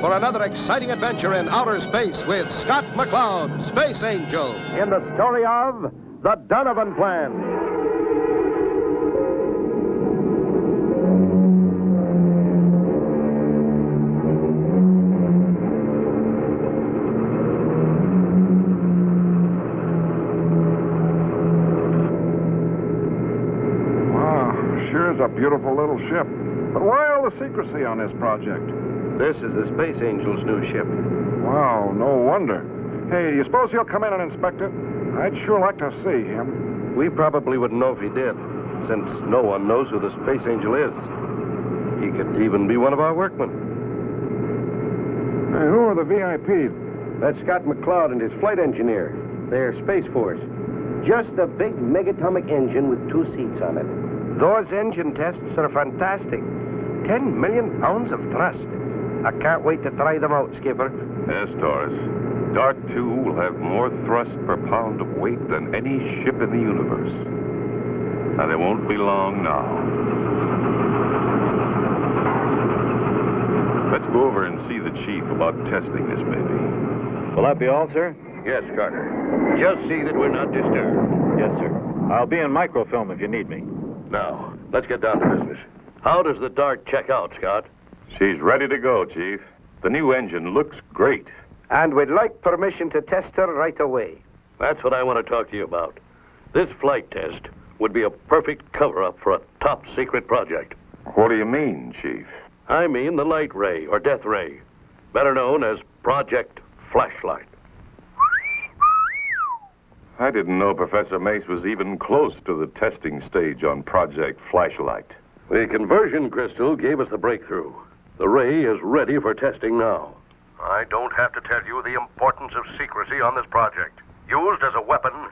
for another exciting adventure in outer space with Scott McCloud, Space Angel, in the story of the Donavan Plan. Sure is a beautiful little ship. But why all the secrecy on this project? This is the Space Angel's new ship. Wow, no wonder. Hey, you suppose he'll come in and inspect it? I'd sure like to see him. We probably wouldn't know if he did, since no one knows who the Space Angel is. He could even be one of our workmen. Hey, who are the VIPs? That's Scott McCloud and his flight engineer. They're Space Force. Just a big megatomic engine with 2 seats on it. Those engine tests are fantastic. 10 million pounds of thrust. I can't wait to try them out, Skipper. Yes, Taurus. Dart 2 will have more thrust per pound of weight than any ship in the universe. And it won't be long now. Let's go over and see the chief about testing this baby. Will that be all, sir? Yes, Carter. Just see that we're not disturbed. Yes, sir. I'll be in microfilm if you need me. Now, let's get down to business. How does the Dart check out, Scott? She's ready to go, Chief. The new engine looks great. And we'd like permission to test her right away. That's what I want to talk to you about. This flight test would be a perfect cover-up for a top-secret project. What do you mean, Chief? I mean the light ray, or death ray, better known as Project Flashlight. I didn't know Professor Mace was even close to the testing stage on Project Flashlight. The conversion crystal gave us the breakthrough. The ray is ready for testing now. I don't have to tell you the importance of secrecy on this project. Used as a weapon,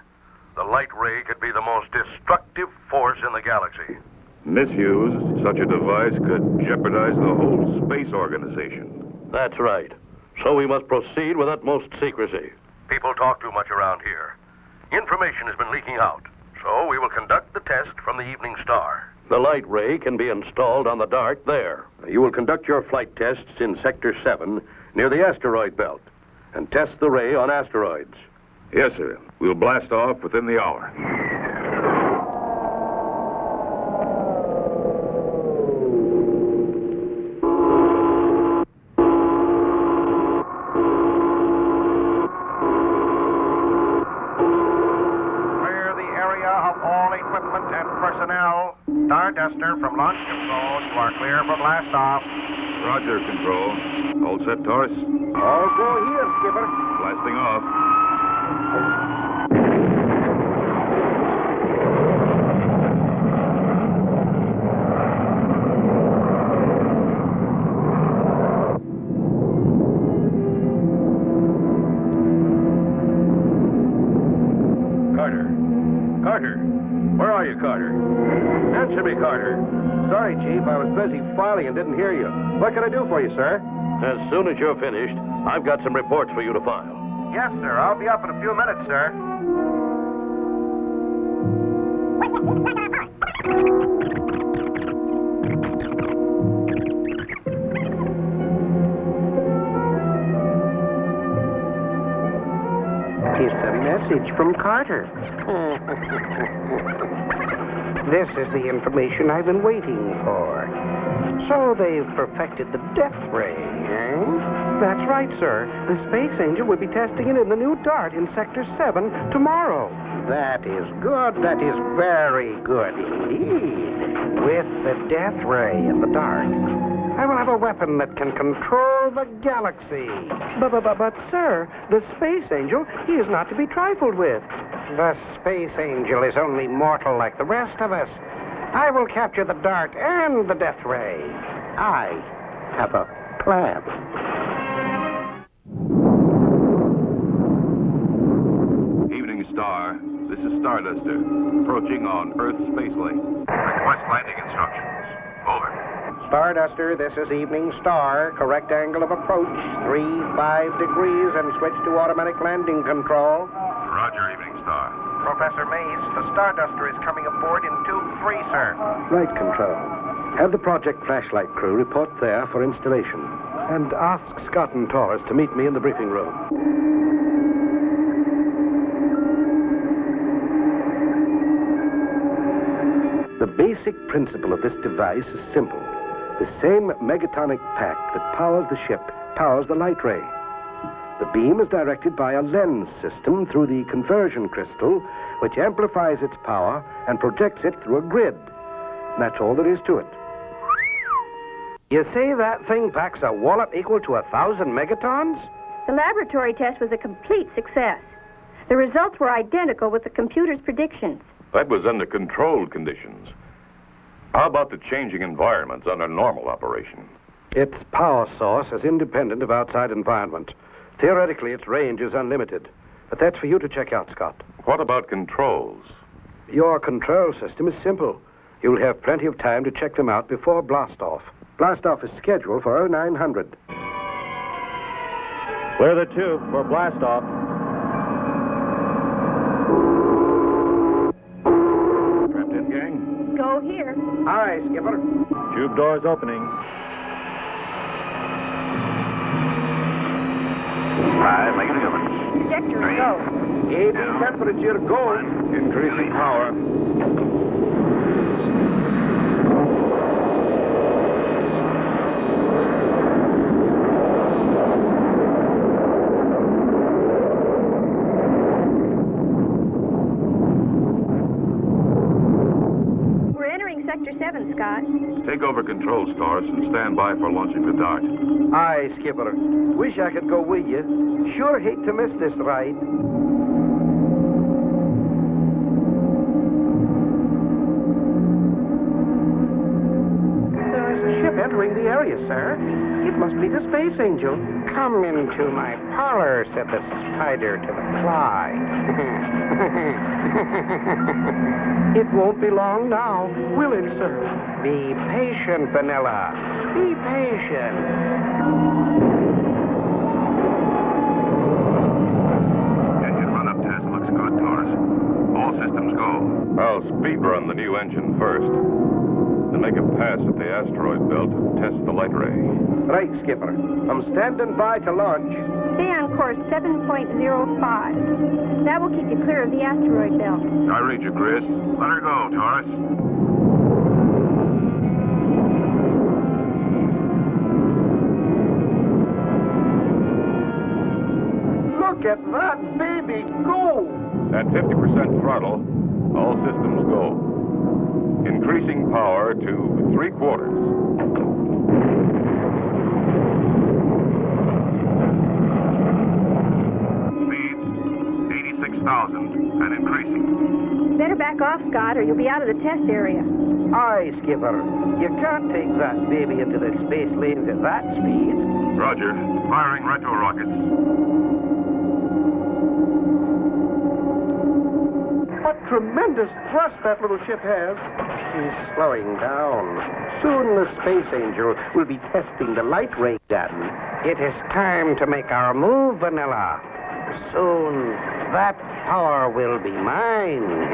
the light ray could be the most destructive force in the galaxy. Misused, such a device could jeopardize the whole space organization. That's right. So we must proceed with utmost secrecy. People talk too much around here. Information has been leaking out, so we will conduct the test from the Evening Star. The light ray can be installed on the Dart there. You will conduct your flight tests in Sector 7 near the asteroid belt and test the ray on asteroids. Yes, sir. We'll blast off within the hour. Personnel, Starduster from launch control. You are clear for blast off. Roger, control. All set, Taurus? All go here, Skipper. Blasting off. Carter. Where are you, Carter? Answer me, Carter. Sorry, Chief. I was busy filing and didn't hear you. What can I do for you, sir? As soon as you're finished, I've got some reports for you to file. Yes, sir. I'll be up in a few minutes, sir. It's a message from Carter. This is the information I've been waiting for. So they've perfected the death ray, eh? That's right, sir. The Space Angel will be testing it in the new Dart in Sector 7 tomorrow. That is good. That is very good indeed. With the death ray in the Dart, I will have a weapon that can control the galaxy. But, sir, the Space Angel, he is not to be trifled with. The Space Angel is only mortal like the rest of us. I will capture the Dart and the death ray. I have a plan. Evening Star, this is Starduster, approaching on Earth Space Link. Request landing instructions. Over. Starduster, this is Evening Star. Correct angle of approach, 35 degrees, and switch to automatic landing control. Roger, Evening Star. Professor Mace, the Starduster is coming aboard in Tube 3, sir. Right, Control. Have the Project Flashlight crew report there for installation. And ask Scott and Taurus to meet me in the briefing room. The basic principle of this device is simple. The same megatonic pack that powers the ship powers the light ray. The beam is directed by a lens system through the conversion crystal, which amplifies its power and projects it through a grid. And that's all there is to it. You say that thing packs a wallop equal to 1,000 megatons? The laboratory test was a complete success. The results were identical with the computer's predictions. That was under controlled conditions. How about the changing environments under normal operation? Its power source is independent of outside environment. Theoretically, its range is unlimited. But that's for you to check out, Scott. What about controls? Your control system is simple. You'll have plenty of time to check them out before blastoff. Blastoff is scheduled for 0900. Clear the tube for blastoff. Trapped in, gang? Go here. Aye, Skipper. Tube doors opening. Five, make it a given. Trajectory go. AB temperature go. Increasing power. We're entering Sector 7, Scott. Take over control, Taurus, and stand by for launching the dart. Aye, Skipper. Wish I could go with you. Sure hate to miss this ride. There is a ship entering the area, sir. It must be the Space Angel. Come into my parlor, said the spider to the fly. It won't be long now, will it, sir? Be patient, Vanilla. Be patient. Engine run-up test looks good, Taurus. All systems go. I'll speed run the new engine first. Then make a pass at the asteroid belt to test the light ray. Right, Skipper. I'm standing by to launch. Stay on course 7.05. That will keep you clear of the asteroid belt. I read you, Chris. Let her go, Taurus. Look at that baby go! At 50% throttle, all systems go. Increasing power to 3/4. Speed, 86,000 and increasing. Better back off, Scott, or you'll be out of the test area. Aye, Skipper. You can't take that baby into the space lanes at that speed. Roger. Firing retro rockets. What tremendous thrust that little ship has. She's slowing down. Soon the Space Angel will be testing the light ray gun. It is time to make our move, Vanilla. Soon that power will be mine.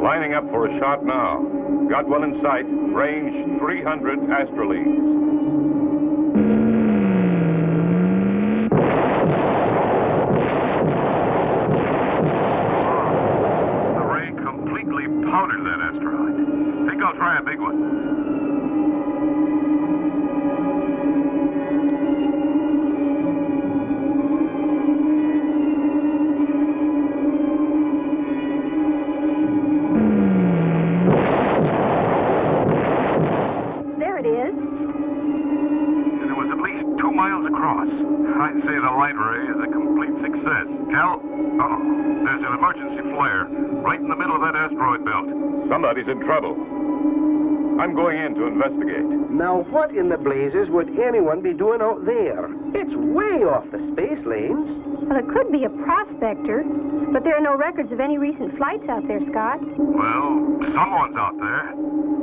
Lining up for a shot now. Got one in sight. Range 300 astrolines. The ray completely powdered that asteroid. Think I'll try a big one. I'd say the light ray is a complete success. Cal, there's an emergency flare right in the middle of that asteroid belt. Somebody's in trouble. I'm going in to investigate. Now, what in the blazes would anyone be doing out there? It's way off the space lanes. Well, it could be a prospector, but there are no records of any recent flights out there, Scott. Well, someone's out there.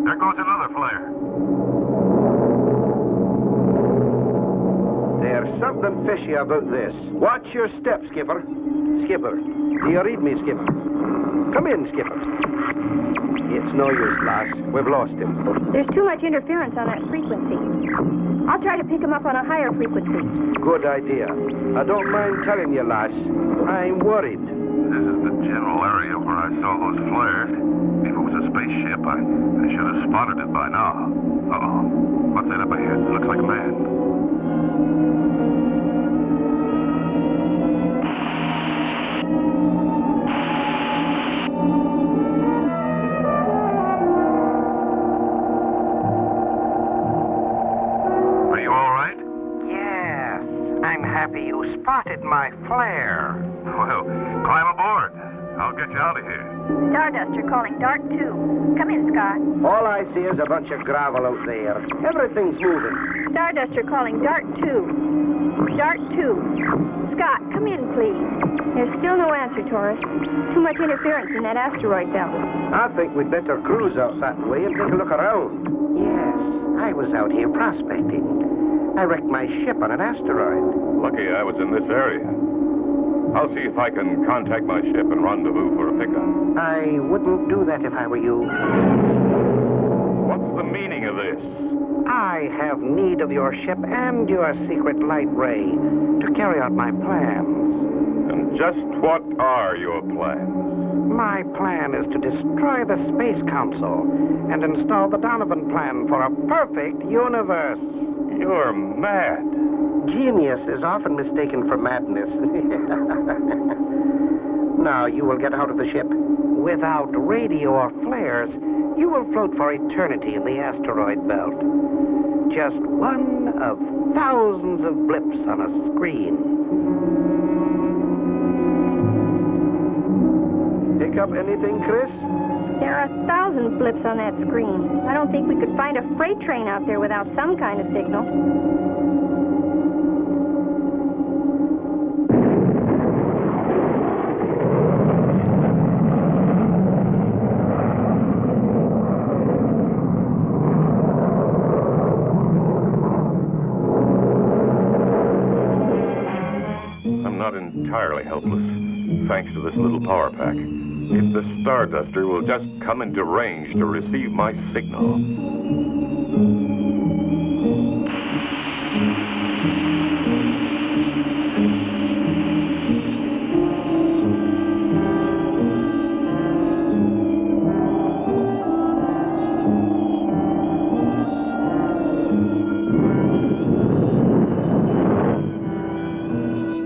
There goes another flare. There's something fishy about this. Watch your step, Skipper. Skipper, do you read me, Skipper? Come in, Skipper. It's no use, lass. We've lost him. There's too much interference on that frequency. I'll try to pick him up on a higher frequency. Good idea. I don't mind telling you, lass. I'm worried. This is the general area where I saw those flares. If it was a spaceship, I should have spotted it by now. Uh-oh. What's that up ahead? Looks like a man. Spotted my flare. Well, climb aboard. I'll get you out of here. Starduster calling Dart 2. Come in, Scott. All I see is a bunch of gravel out there. Everything's moving. Starduster calling Dart 2. Dart 2. Scott, come in, please. There's still no answer, Taurus. Too much interference in that asteroid belt. I think we'd better cruise out that way and take a look around. Yes, I was out here prospecting. I wrecked my ship on an asteroid. Lucky I was in this area. I'll see if I can contact my ship and rendezvous for a pickup. I wouldn't do that if I were you. What's the meaning of this? I have need of your ship and your secret light ray to carry out my plans. And just what are your plans? My plan is to destroy the Space Council and install the Donavan plan for a perfect universe. You're mad. Genius is often mistaken for madness. Now you will get out of the ship. Without radio or flares, you will float for eternity in the asteroid belt. Just one of thousands of blips on a screen. Pick up anything, Chris? There are 1,000 blips on that screen. I don't think we could find a freight train out there without some kind of signal. I'm not entirely helpless, thanks to this little power pack. If the Starduster will just come into range to receive my signal.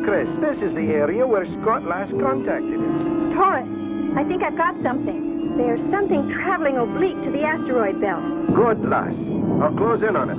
Chris, this is the area where Scott last contacted us. Taurus, I think I've got something. There's something traveling oblique to the asteroid belt. Good, lass. I'll close in on it.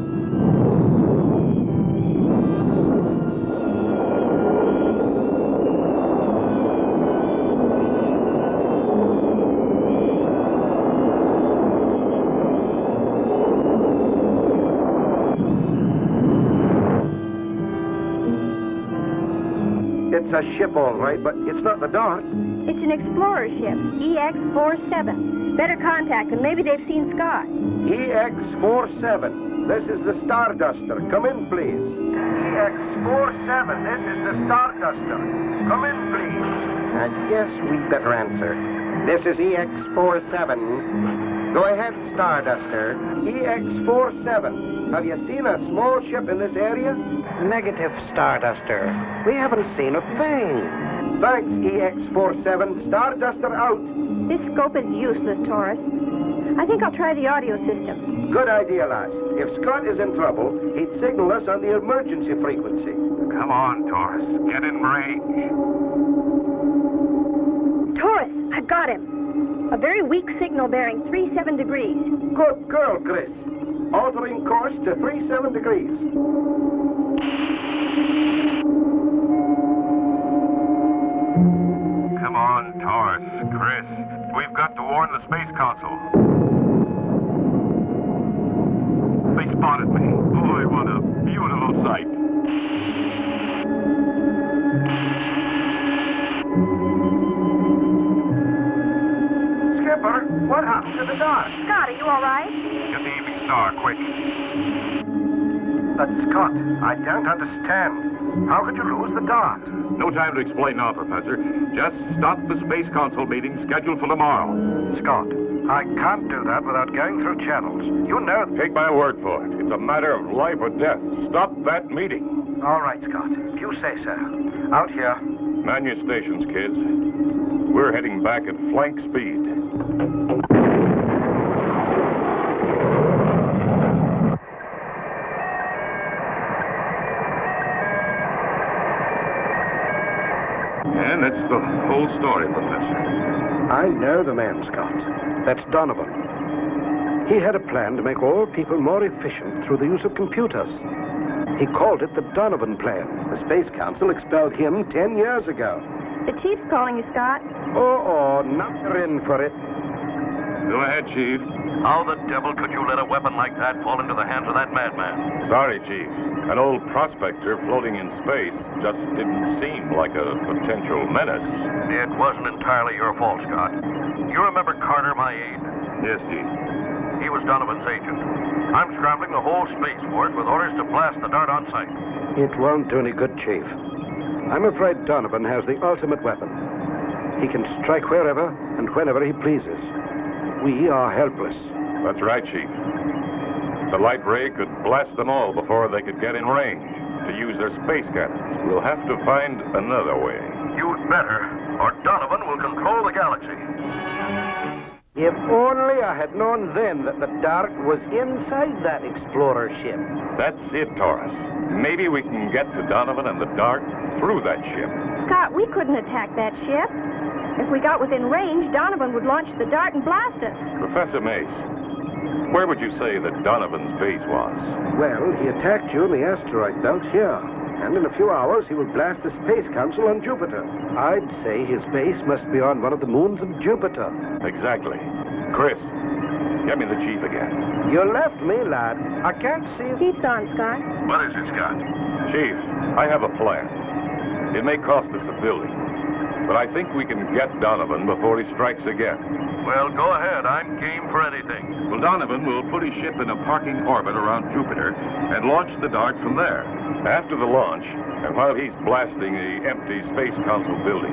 It's a ship, all right, but it's not the Dart. It's an explorer ship, EX-47. Better contact them. Maybe they've seen Scott. EX-47. This is the Starduster. Come in, please. EX-47. This is the Starduster. Come in, please. I guess we better answer. This is EX-47. Go ahead, Starduster. EX-47. Have you seen a small ship in this area? Negative, Starduster. We haven't seen a thing. Thanks, EX-47. Starduster out. This scope is useless, Taurus. I think I'll try the audio system. Good idea, lass. If Scott is in trouble, he'd signal us on the emergency frequency. Come on, Taurus. Get in range. Taurus, I've got him. A very weak signal bearing 37 degrees. Good girl, Chris. Altering course to 37 degrees. Come on, Taurus. Chris, we've got to warn the Space Council. They spotted me. Boy, what a beautiful sight. What happened to the dart? Scott, are you all right? Get the evening star, quick. But, Scott, I don't understand. How could you lose the dart? No time to explain now, Professor. Just stop the Space Council meeting scheduled for tomorrow. Scott, I can't do that without going through channels. You know... Take my word for it. It's a matter of life or death. Stop that meeting. All right, Scott. If you say so. Out here. Man your stations, kids. We're heading back at flank speed. And that's the whole story, Professor. I know the man, Scott. That's Donavan. He had a plan to make all people more efficient through the use of computers. He called it the Donavan Plan. The Space Council expelled him 10 years ago. The chief's calling you, Scott. Oh, now you're in for it. Go ahead, Chief. How the devil could you let a weapon like that fall into the hands of that madman? Sorry, Chief. An old prospector floating in space just didn't seem like a potential menace. It wasn't entirely your fault, Scott. You remember Carter, my aide? Yes, Chief. He was Donovan's agent. I'm scrambling the whole Space Force with orders to blast the dart on sight. It won't do any good, Chief. I'm afraid Donavan has the ultimate weapon. He can strike wherever and whenever he pleases. We are helpless. That's right, Chief. The light ray could blast them all before they could get in range to use their space cannons. We'll have to find another way. You'd better, or Donovan will control the galaxy. If only I had known then that the dart was inside that explorer ship. That's it, Taurus. Maybe we can get to Donovan and the dart through that ship. Scott, we couldn't attack that ship. If we got within range, Donovan would launch the dart and blast us. Professor Mace, where would you say that Donovan's base was? Well, he attacked you in the asteroid belt here. And in a few hours, he will blast the Space Council on Jupiter. I'd say his base must be on one of the moons of Jupiter. Exactly. Chris, get me the Chief again. You left me, lad. I can't see... Chief's on, Scott. What is it, Scott? Chief, I have a plan. It may cost us a building, but I think we can get Donovan before he strikes again. Well, go ahead. I'm game for anything. Well, Donovan will put his ship in a parking orbit around Jupiter and launch the dart from there. After the launch, and while he's blasting the empty Space Council building,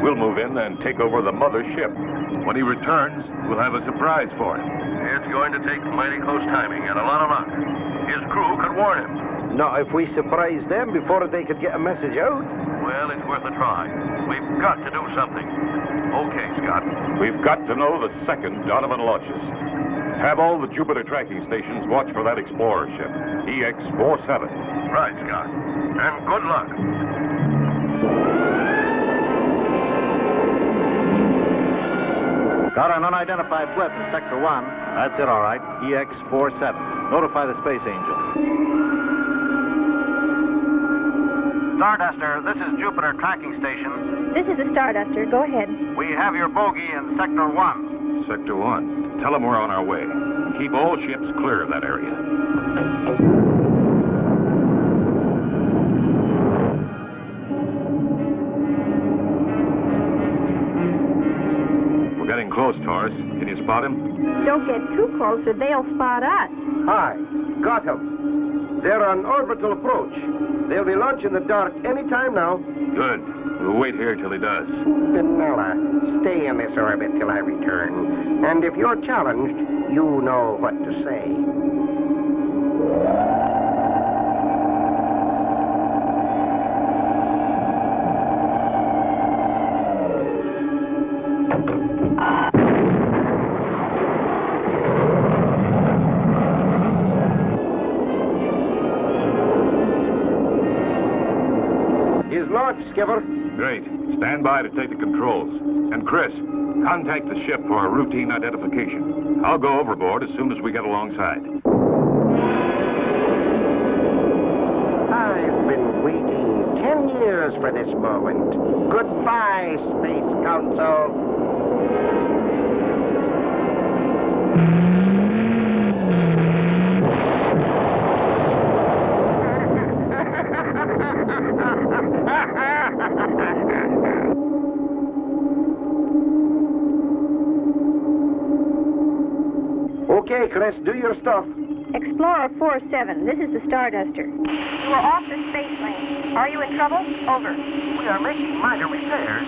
we'll move in and take over the mother ship. When he returns, we'll have a surprise for him. It's going to take mighty close timing and a lot of luck. His crew could warn him. Not if we surprise them before they could get a message out. Well, it's worth a try. We've got to do something. Okay, Scott. We've got to know the second Donovan launches. Have all the Jupiter tracking stations watch for that explorer ship, EX-47. Right, Scott. And good luck. Got an unidentified blip in Sector 1. That's it, all right. EX-47. Notify the Space Angel. Starduster, this is Jupiter Tracking Station. This is the Starduster. Go ahead. We have your bogey in Sector 1. Sector 1. Tell them we're on our way. Keep all ships clear of that area. We're getting close, Taurus. Can you spot him? Don't get too close or they'll spot us. Hi, got him. They're on orbital approach. They'll be launching the dart any time now. Good. We'll wait here till he does. Vanilla, stay in this orbit till I return. And if you're challenged, you know what to say. He's launched, Skipper. Great. Stand by to take the controls. And Chris, contact the ship for a routine identification. I'll go overboard as soon as we get alongside. I've been waiting 10 years for this moment. Goodbye, Space Council. Let's do your stuff. Explorer 47, this is the Starduster. You are off the space lane. Are you in trouble? Over. We are making minor repairs.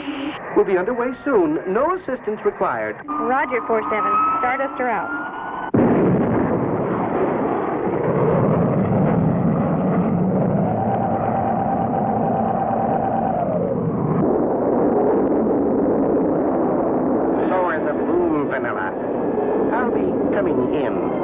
We'll be underway soon. No assistance required. Roger, 47. Starduster out. Lower the boom, Vanilla. I'll be coming in.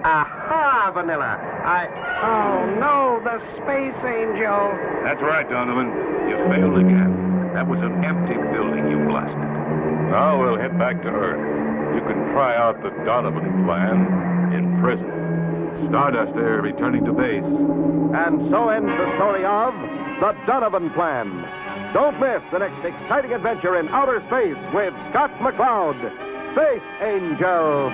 Aha, Vanilla. Oh, no, the Space Angel. That's right, Donovan. You failed again. That was an empty building you blasted. Now we'll head back to Earth. You can try out the Donovan plan in prison. Starduster returning to base. And so ends the story of the Donovan Plan. Don't miss the next exciting adventure in outer space with Scott McCloud, Space Angel.